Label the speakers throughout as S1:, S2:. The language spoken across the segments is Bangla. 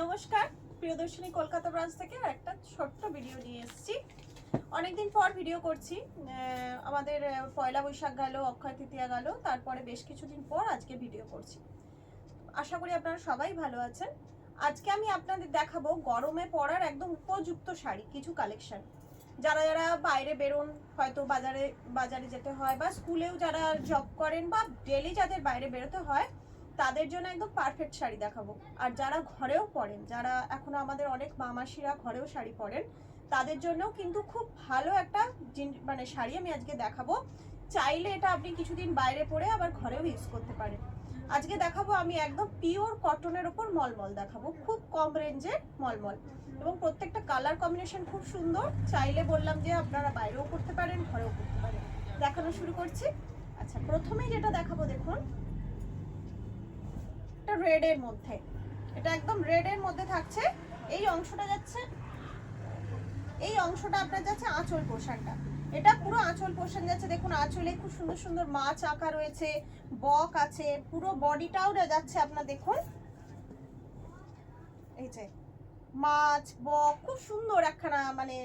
S1: নমস্কার, প্রিয়দর্শিনী কলকাতা ব্রাঞ্চ থেকে একটা ছোট্ট ভিডিও নিয়ে এসেছি। অনেকদিন পর ভিডিও করছি। আমাদের পয়লা বৈশাখ গেল, অক্ষয় তৃতীয়া গেল, তারপরে বেশ কিছুদিন পর আজকে ভিডিও করছি। আশা করি আপনারা সবাই ভালো আছেন। আজকে আমি আপনাদের দেখাবো গরমে পরার একদম উপযুক্ত শাড়ি কিছু কালেকশন। যারা যারা বাইরে বেরোন, হয়তো বাজারে যেতে হয়, বা স্কুলেও যারা জব করেন, বা ডেলি যাদের বাইরে বেরোতে হয়, তাদের জন্য একদম পারফেক্ট শাড়ি দেখাবো। আর যারা ঘরেও পরেন, যারা এখনো আমাদের অনেক মামাসিরা ঘরেও শাড়ি পরেন, তাদের জন্যও কিন্তু খুব ভালো একটা মানে শাড়ি আমি আজকে দেখাবো। চাইলে এটা আপনি কিছুদিন বাইরে পরে আবার ঘরেও ইউজ করতে পারেন। আজকে দেখাবো আমি একদম পিওর কটনের ওপর মলমল দেখাবো, খুব কম রেঞ্জের মলমল, এবং প্রত্যেকটা কালার কম্বিনেশন খুব সুন্দর। চাইলে বললাম যে আপনারা বাইরেও করতে পারেন, ঘরেও করতে পারেন। দেখানো শুরু করছি। আচ্ছা, প্রথমেই যেটা দেখাবো দেখুন, এটা রেড এর মধ্যে, এটা একদম রেড এর মধ্যে থাকছে। এই অংশটা যাচ্ছে, এই অংশটা আপনার যাচ্ছে আঁচল পোর্শনটা, এটা পুরো আঁচল পোর্শন যাচ্ছে। দেখুন আঁচলে খুব সুন্দর সুন্দর মাছ আঁকা রয়েছে, বক আছে, পুরো বডিটাও যাচ্ছে আপনার। দেখুন এই যে মাছ বক, খুব সুন্দর একখানা, মানে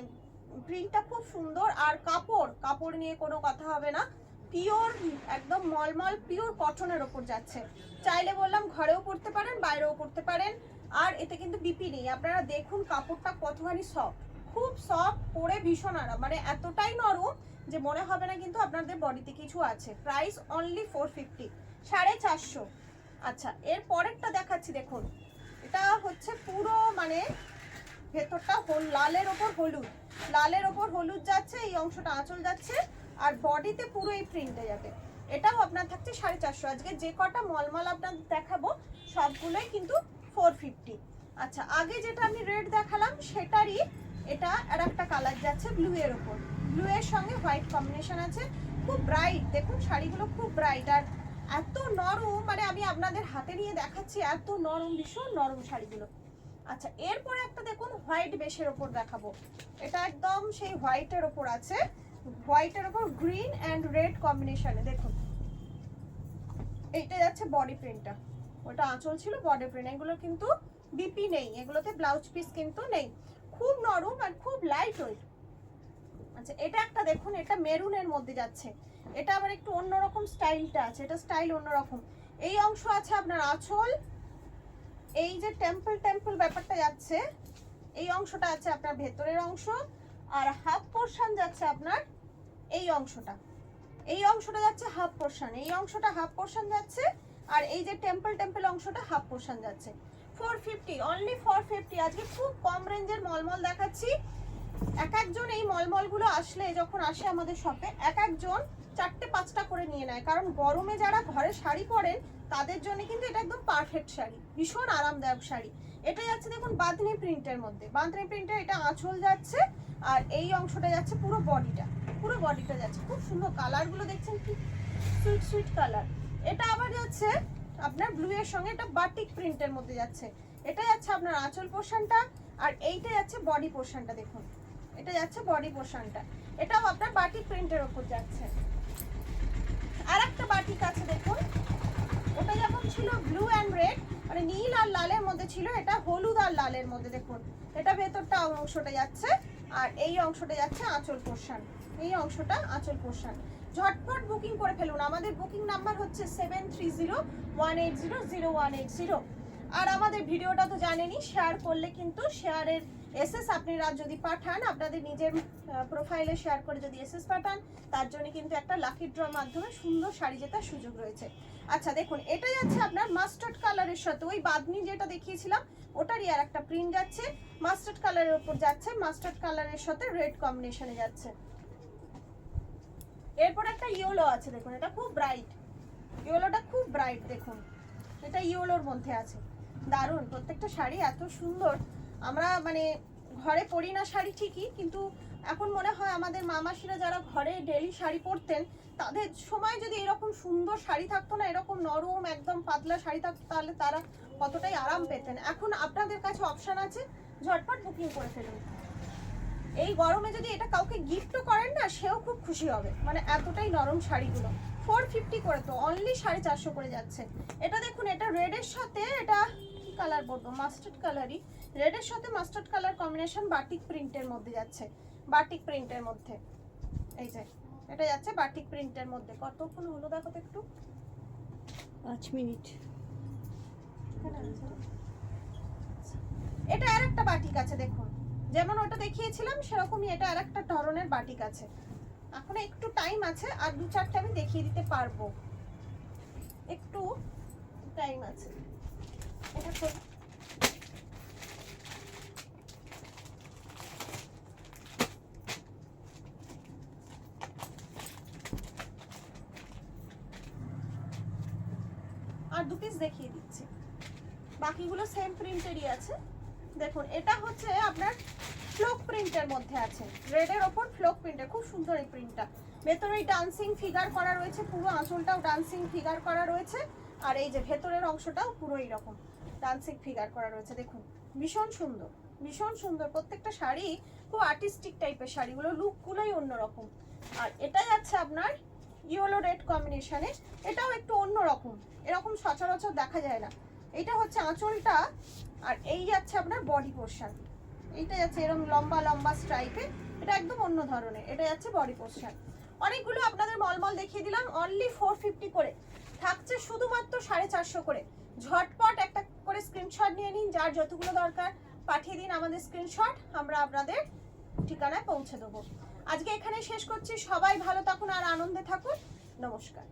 S1: প্রিন্টটা খুব সুন্দর। আর কাপড় নিয়ে কোনো কথা হবে না, পিওর একদম মলমল পিওর কটনের ওপর যাচ্ছে। চাইলে বললাম ঘরেও পরতে পারেন, বাইরেও পরতে পারেন। আর এতে কিন্তু বিপি নেই। আপনারা দেখুন কাপড়টা কতখানি সফট, খুব সফট, পরে ভীষণ আরাম, মানে এতটাই নরম যে মনে হবে না কিন্তু আপনাদের বডিতে কিছু আছে। Price only 450, 450। আচ্ছা, এর পরেরটা দেখাচ্ছি। দেখুন এটা হচ্ছে পুরো মানে ভেতরটা লালের ওপর হলুদ যাচ্ছে, এই অংশটা আঁচল যাচ্ছে, আর বডিতে পুরো এই প্রিন্টে যাবে। এটাও আপনার থাকছে 450। আজকে যে কটা মলমল আপনার দেখাবো সবগুলোই কিন্তু 450। আচ্ছা, আগে যেটা আমি রেড দেখালাম সেটারই এটা আর একটা কালার যাচ্ছে ব্লু এর ওপর, ব্লু এর সঙ্গে হোয়াইট কম্বিনেশন আছে। খুব ব্রাইট, দেখুন শাড়িগুলো খুব ব্রাইট আর এত নরম, মানে আমি আপনাদের হাতে নিয়ে দেখাচ্ছি, এত নরম, ভীষণ নরম শাড়িগুলো। আচ্ছা, এরপরে একটা দেখুন হোয়াইট বেশের ওপর দেখাবো। এটা একদম সেই হোয়াইটের ওপর আছে, হোয়াইটের ওপর গ্রিন অ্যান্ড রেড কম্বিনেশনে। দেখুন এইটা যাচ্ছে বডি প্রিন্টটা, ওটা আঁচল ছিল বডি প্রিন্ট। এগুলো কিন্তু বিপি নেই, এগুলোতে ব্লাউজ পিস কিন্তু নেই। খুব নরম আর খুব লাইট ওয়েট। আচ্ছা, এটা একটা দেখুন, এটা মেরুনের মধ্যে যাচ্ছে। এটা আবার একটু অন্যরকম স্টাইলটা আছে, এটা স্টাইল অন্যরকম। এই অংশ আছে আপনার আঁচল, এই যে টেম্পল ব্যাপারটা যাচ্ছে, এই অংশটা আছে আপনার ভেতরের অংশ, আর হাফ পোর্শন যাচ্ছে আপনার এই অংশটা, এই অংশটা যাচ্ছে হাফ পোর্শন, এই অংশটা হাফ পোর্শন যাচ্ছে, আর এই যে টেম্পল অংশটা হাফ পোর্শন যাচ্ছে। 450, অনলি 450। আজকে খুব কম রেঞ্জের মলমল দেখাচ্ছি। এক একজন এই মলমলগুলো আসলে, যখন আসে আমাদের শপে, এক একজন 4-5টা করে নিয়ে নেয়, কারণ গরমে যারা ঘরে শাড়ি পরেন তাদের জন্য কিন্তু এটা একদম পারফেক্ট শাড়ি, ভীষণ আরামদায়ক শাড়ি। এটা যাচ্ছে দেখুন বাঁধনি প্রিন্টের মধ্যে, বাঁধনি প্রিন্টের এটা আঁচল যাচ্ছে, আর এই অংশটা যাচ্ছে পুরো বডিটা যাচ্ছে। খুব সুন্দর কালারগুলো দেখছেন, কি সুইট কালার। এটা আবার যাচ্ছে আপনার ব্লু এর সঙ্গে, এটা বাটিক প্রিন্টের মধ্যে যাচ্ছে। এটা যাচ্ছে আপনার আঁচল পোর্শনটা, আর এইটা যাচ্ছে বডি পোর্শনটা। দেখুন এটা যাচ্ছে বডি পোর্শনটা, এটাও আপনার বাটিক প্রিন্টের ওপর যাচ্ছে। আর একটা বাটিক আছে দেখুন, ওটা যখন ছিল ব্লু অ্যান্ড রেড, মানে নীল আর লালের মধ্যে ছিল, এটা হলুদ আর লালের মধ্যে। দেখুন এটা ভেতরটা অংশটা যাচ্ছে, আর এই অংশটা যাচ্ছে আঁচল পোর্শন, এই অংশটা আঁচল পোর্শন। ঝটপট বুকিং করে ফেলুন। আমাদের বুকিং নাম্বার হচ্ছে 7301800180। আর আমাদের ভিডিওটা তো জানেনই, শেয়ার করলে কিন্তু শেয়ারের এসএস আপনারা যদি পাঠান, আপনাদের নিজের প্রোফাইলে শেয়ার করে যদি এসএস পাঠান, তার জন্য কিন্তু একটা লাকি ড্রর মাধ্যমে সুন্দর শাড়ি জেতার সুযোগ রয়েছে। আচ্ছা দেখুন, এটা যাচ্ছে আপনার মাস্টার্ড কালারের সাথে, ওই বাদনি যেটা দেখিয়েছিলাম ওটারই আর একটা প্রিন্ট যাচ্ছে, মাস্টার্ড কালারের উপর যাচ্ছে, মাস্টার্ড কালারের সাথে রেড কম্বিনেশনে যাচ্ছে। এরপর একটা ইয়েলো আছে, দেখুন এটা খুব ব্রাইট, ইয়েলোটা খুব ব্রাইট। দেখুন এটা ইয়েলোর মধ্যে আছে, দারুণ। প্রত্যেকটা শাড়ি এত সুন্দর। আমরা মানে ঘরে পরি না শাড়ি ঠিকই, কিন্তু এখন মনে হয় আমাদের মামাসিরা যারা ঘরে ডেলি শাড়ি পরতেন, তাদের সময় যদি এরকম সুন্দর শাড়ি থাকতো না, এরকম নরম একদম পাতলা শাড়ি থাকতো, তাহলে তারা কতটাই আরাম পেতেন। এখন আপনাদের কাছে অপশান আছে, ঝটপট বুকিং করে ফেলুন। এই গরমে যদি এটা কাউকে গিফটও করেন না, সেও খুব খুশি হবে, মানে এতটাই নরম শাড়িগুলো। 450 করে তো, অনলি 450 করে যাচ্ছে। এটা দেখুন, এটা রেডের সাথে, এটা কালার বলবো, মাস্টার্ড কালারই, রেডের সাথে মাস্টার্ড কালার কম্বিনেশন, বাটিক প্রিন্টের মধ্যে যাচ্ছে, বাটিক প্রিন্টের মধ্যে। এই যে এটা যাচ্ছে বাটিক প্রিন্টের মধ্যে। কতক্ষণ হলো দেখো তো একটু,
S2: 5 মিনিট।
S1: এটা আর একটা বাটিক আছে দেখুন, যেমন ওটা দেখিয়েছিলাম সেরকমই এটা আর একটা ধরনের বাটিক আছে। এখন একটু টাইম আছে, আর 2-4টা আমি দেখিয়ে দিতে পারবো, একটু টাইম আছে। এটা তো আর 2 পিস দেখিয়ে দিচ্ছি, বাকিগুলো সেম প্রিন্টেরই আছে। দেখুন এটা হচ্ছে আপনার ফ্লোক প্রিন্টের মধ্যে আছে, রেডের ওপর ফ্লোক প্রিন্টের, খুব সুন্দর এই প্রিন্টটা। ভেতরে ডান্সিং ফিগার করা রয়েছে, পুরো আঁচলটাও ডান্সিং ফিগার করা রয়েছে, আর এই যে ভেতরের অংশটাও পুরো এইরকম ডান্সিং ফিগার করা রয়েছে। দেখুন ভীষণ সুন্দর, ভীষণ সুন্দর, প্রত্যেকটা শাড়ি খুব আর্টিস্টিক টাইপের শাড়িগুলো, লুকগুলোই অন্যরকম। আর এটা যাচ্ছে আপনার ইয়েলো রেড কম্বিনেশনে, এটাও একটু অন্যরকম, এরকম সচরাচর দেখা যায় না। এটা হচ্ছে আঁচলটা, আর এই যাচ্ছে আপনার বডি পোর্শন, এইটা যাচ্ছে এরকম লম্বা লম্বা স্ট্রাইপে, এটা একদম অন্য ধরনের, এটা যাচ্ছে বডি পোর্শন। অনেকগুলো আপনাদের মলমল দেখিয়ে দিলাম, অনলি 450 করে থাকছে, শুধুমাত্র 450 করে। ঝটপট একটা করে স্ক্রিনশট নিয়ে নিন, যার যতগুলো দরকার পাঠিয়ে দিন আমাদের স্ক্রিনশট, আমরা আপনাদের ঠিকানায় পৌঁছে দেবো। আজকে এখানে শেষ করছি, সবাই ভালো থাকুন আর আনন্দে থাকুন, নমস্কার।